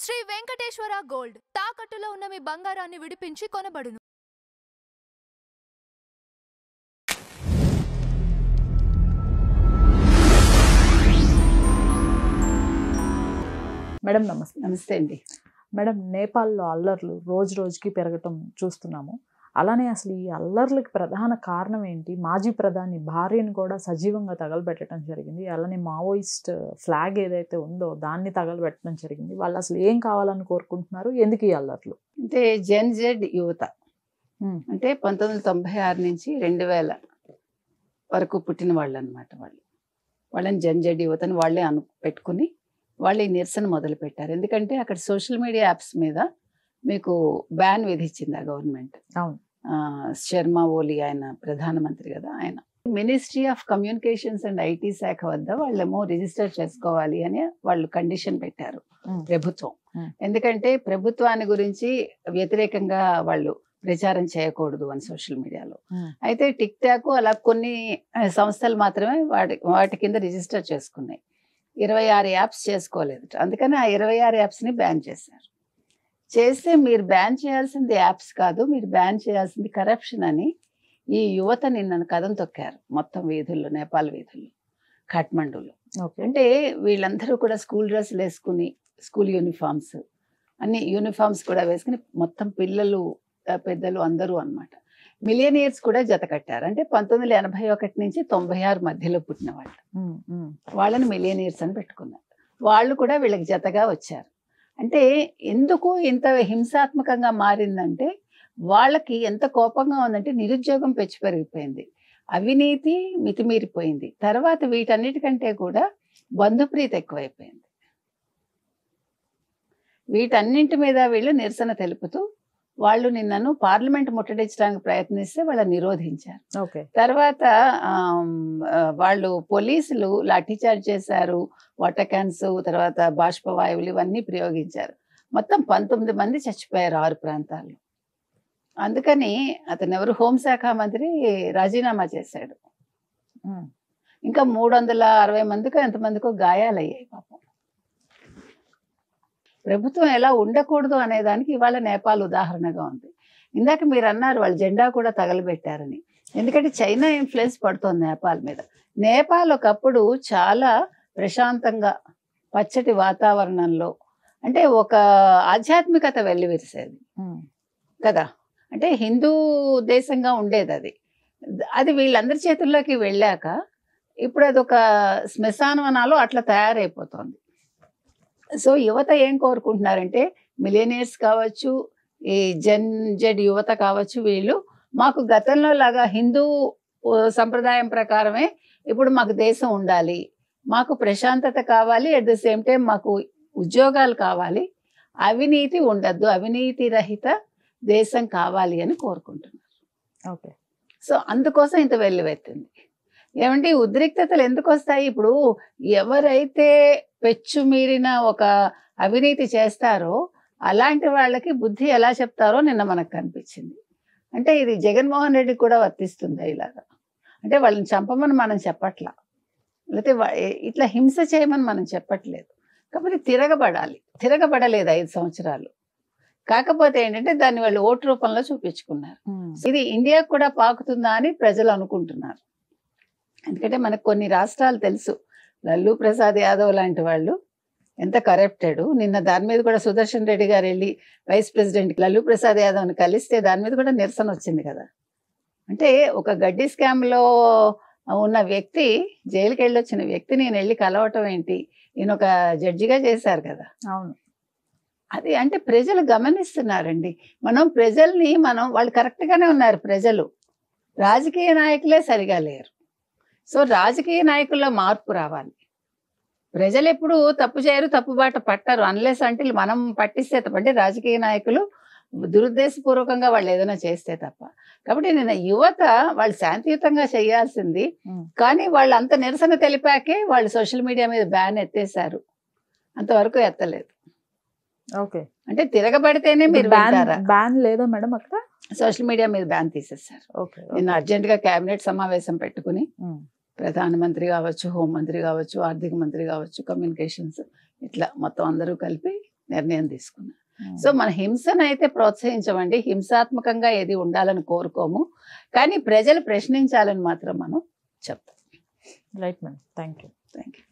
Shri Venkateswara gold తాకట్టులో ఉన్న మీ బంగారాన్ని విడిపించి కొనబడును. మేడం నమస్తే. నమస్తే అండి. మేడం, నేపాల్లో అల్లర్లు రోజు రోజుకి పెరగటం చూస్తున్నాము. అలానే అసలు ఈ అల్లర్లకి ప్రధాన కారణం ఏంటి? మాజీ ప్రధాని భార్యను కూడా సజీవంగా తగలబెట్టడం జరిగింది. అలానే మావోయిస్ట్ ఫ్లాగ్ ఏదైతే ఉందో దాన్ని తగలబెట్టడం జరిగింది. వాళ్ళు అసలు ఏం కావాలని కోరుకుంటున్నారు? ఎందుకు ఈ అల్లర్లు? అంటే జెన్ జెడ్ యువత అంటే 1996 నుంచి 2000 వరకు పుట్టిన వాళ్ళు అనమాట. వాళ్ళని జెన్ జెడ్ యువతని వాళ్ళే పెట్టుకుని వాళ్ళు ఈ నిరసన మొదలు పెట్టారు. ఎందుకంటే అక్కడ సోషల్ మీడియా యాప్స్ మీద మీకు బ్యాన్ విధించింది ఆ గవర్నమెంట్. అవును. శర్మ ఓలీ ఆయన ప్రధానమంత్రి కదా, ఆయన ministry of communications and IT శాఖ వద్ద వాళ్ళేమో రిజిస్టర్ చేసుకోవాలి అని వాళ్ళు కండిషన్ పెట్టారు ప్రభుత్వం. ఎందుకంటే ప్రభుత్వాన్ని గురించి వ్యతిరేకంగా వాళ్ళు ప్రచారం చేయకూడదు అని సోషల్ మీడియాలో. అయితే టిక్ టాక్ అలా కొన్ని సంస్థలు మాత్రమే వాటి కింద రిజిస్టర్ చేసుకున్నాయి. 26 యాప్స్ చేసుకోలేదు. అందుకని ఆ 26 యాప్స్ని బ్యాన్ చేశారు. చేస్తే మీరు బ్యాన్ చేయాల్సింది యాప్స్ కాదు, మీరు బ్యాన్ చేయాల్సింది కరప్షన్ అని ఈ యువత నిన్న కథం తొక్కారు మొత్తం వీధుల్లో, నేపాల్ వీధుల్లో, ఖాట్మండూలో. అంటే వీళ్ళందరూ కూడా స్కూల్ డ్రెస్సులు వేసుకుని, స్కూల్ యూనిఫామ్స్ అన్ని యూనిఫామ్స్ కూడా వేసుకుని మొత్తం పిల్లలు పెద్దలు అందరూ అనమాట. మిలియనియర్స్ కూడా జత కట్టారు. అంటే 1981 నుంచి 96 మధ్యలో పుట్టిన వాళ్ళని మిలియనియర్స్ అని పెట్టుకున్నారు. వాళ్ళు కూడా వీళ్ళకి జతగా వచ్చారు. అంటే ఎందుకు ఇంత హింసాత్మకంగా మారిందంటే వాళ్ళకి ఎంత కోపంగా ఉందంటే నిరుద్యోగం పెంచి పెరిగిపోయింది, అవినీతి మితిమీరిపోయింది, తర్వాత వీటన్నిటికంటే కూడా బంధుప్రీతి ఎక్కువైపోయింది. వీటన్నింటి మీద వీళ్ళు నిరసన తెలుపుతూ వాళ్ళు నిన్నను పార్లమెంట్ ముట్టడించడానికి ప్రయత్నిస్తే వాళ్ళని నిరోధించారు. తర్వాత వాళ్ళు పోలీసులు లాఠీచార్జ్ చేశారు, వాటర్ క్యాన్స్, తర్వాత బాష్పవాయువులు ఇవన్నీ ప్రయోగించారు. మొత్తం 19 మంది చచ్చిపోయారు 6 ప్రాంతాల్లో. అందుకని అతను ఎవరు, హోంశాఖ మంత్రి రాజీనామా చేశాడు. ఇంకా 360 మందికో ఎంతమందికో గాయాలయ్యాయి పాపం. ప్రభుత్వం ఎలా ఉండకూడదు అనేదానికి ఇవాళ నేపాల్ ఉదాహరణగా ఉంది. ఇందాక మీరు అన్నారు వాళ్ళు జెండా కూడా తగలబెట్టారని. ఎందుకంటే చైనా ఇన్ఫ్లుయెన్స్ పడుతోంది నేపాల్ మీద. నేపాల్ ఒకప్పుడు చాలా ప్రశాంతంగా పచ్చటి వాతావరణంలో, అంటే ఒక ఆధ్యాత్మికత వెల్లివిరిసేది కదా. అంటే హిందూ దేశంగా ఉండేది అది. అది వీళ్ళందరి చేతుల్లోకి వెళ్ళాక ఇప్పుడు అదొక శ్మశానవనాలు అట్లా తయారైపోతుంది. సో యువత ఏం కోరుకుంటున్నారంటే, మిలియనియర్స్ కావచ్చు, ఈ జెన్ జెడ్ యువత కావచ్చు, వీళ్ళు మాకు గతంలో లాగా హిందూ సంప్రదాయం ప్రకారమే ఇప్పుడు మాకు దేశం ఉండాలి, మాకు ప్రశాంతత కావాలి, అట్ ద సేమ్ టైం మాకు ఉద్యోగాలు కావాలి, అవినీతి ఉండద్దు, అవినీతి రహిత దేశం కావాలి అని కోరుకుంటున్నారు. సో అందుకోసం ఇంత వెల్లువెత్తింది. ఏమంటే ఉద్రిక్తతలు ఎందుకు వస్తాయి? ఇప్పుడు ఎవరైతే పెచ్చు మీరిన ఒక అవినీతి చేస్తారో అలాంటి వాళ్ళకి బుద్ధి ఎలా చెప్తారో నిన్న మనకు కనిపించింది. అంటే ఇది జగన్మోహన్ రెడ్డికి కూడా వర్తిస్తుంది ఇలాగా. అంటే వాళ్ళని చంపమని మనం చెప్పట్లా, లేకపోతే ఇట్లా హింస చేయమని మనం చెప్పట్లేదు. కాకపోతే తిరగబడలేదు 5 సంవత్సరాలు. కాకపోతే ఏంటంటే దాన్ని వాళ్ళు ఓటు రూపంలో చూపించుకున్నారు. ఇది ఇండియాకు కూడా పాకుతుందా అని ప్రజలు అనుకుంటున్నారు. ఎందుకంటే మనకు కొన్ని రాష్ట్రాలు తెలుసు, లల్లూ ప్రసాద్ యాదవ్ లాంటి వాళ్ళు ఎంత కరప్టెడ్. నిన్న దాని మీద కూడా సుదర్శన్ రెడ్డి గారు వెళ్ళి వైస్ ప్రెసిడెంట్ లల్లూ ప్రసాద్ యాదవ్ని కలిస్తే దాని మీద కూడా నిరసన వచ్చింది కదా. అంటే ఒక గడ్డి స్కామ్లో ఉన్న వ్యక్తి, జైలుకి వెళ్ళొచ్చిన వ్యక్తి నేను వెళ్ళి కలవటం ఏంటి, నేను ఒక జడ్జిగా చేశారు కదా. అవును. అది అంటే ప్రజలు గమనిస్తున్నారండి. ప్రజల్ని వాళ్ళు కరెక్ట్గానే ఉన్నారు ప్రజలు, రాజకీయ నాయకులే సరిగా లేరు. సో రాజకీయ నాయకుల్లో మార్పు రావాలి. ప్రజలు ఎప్పుడు తప్పు చేయరు, తప్పుబాట పట్టరు, అన్లెస్ అంటే మనం పట్టిస్తే తప్ప. అంటే రాజకీయ నాయకులు దురుద్దేశపూర్వకంగా వాళ్ళు ఏదైనా చేస్తే తప్ప. కాబట్టి నేను యువత వాళ్ళు శాంతియుతంగా చేయాల్సింది, కానీ వాళ్ళు అంత నిరసన తెలిపాకే వాళ్ళు సోషల్ మీడియా మీద బ్యాన్ ఎత్తేసారు, అంతవరకు ఎత్తలేదు. అంటే తిరగబడితేనే మీరు బ్యాన్ లేదా మేడం అక్కడ? సోషల్ మీడియా మీద బ్యాన్ తీసేశారు. నిన్న అర్జెంటుగా కేబినెట్ సమావేశం పెట్టుకుని ప్రధానమంత్రి కావచ్చు, హోంమంత్రి కావచ్చు, ఆర్థిక మంత్రి కావచ్చు, కమ్యూనికేషన్స్, ఇట్లా మొత్తం అందరూ కలిపి నిర్ణయం తీసుకున్నారు. సో మన హింసను అయితే ప్రోత్సహించమండి, హింసాత్మకంగా ఏది ఉండాలని కోరుకోము, కానీ ప్రజలు ప్రశ్నించాలని మాత్రం మనం చెప్తాం. Right madam, thank you. Thank you.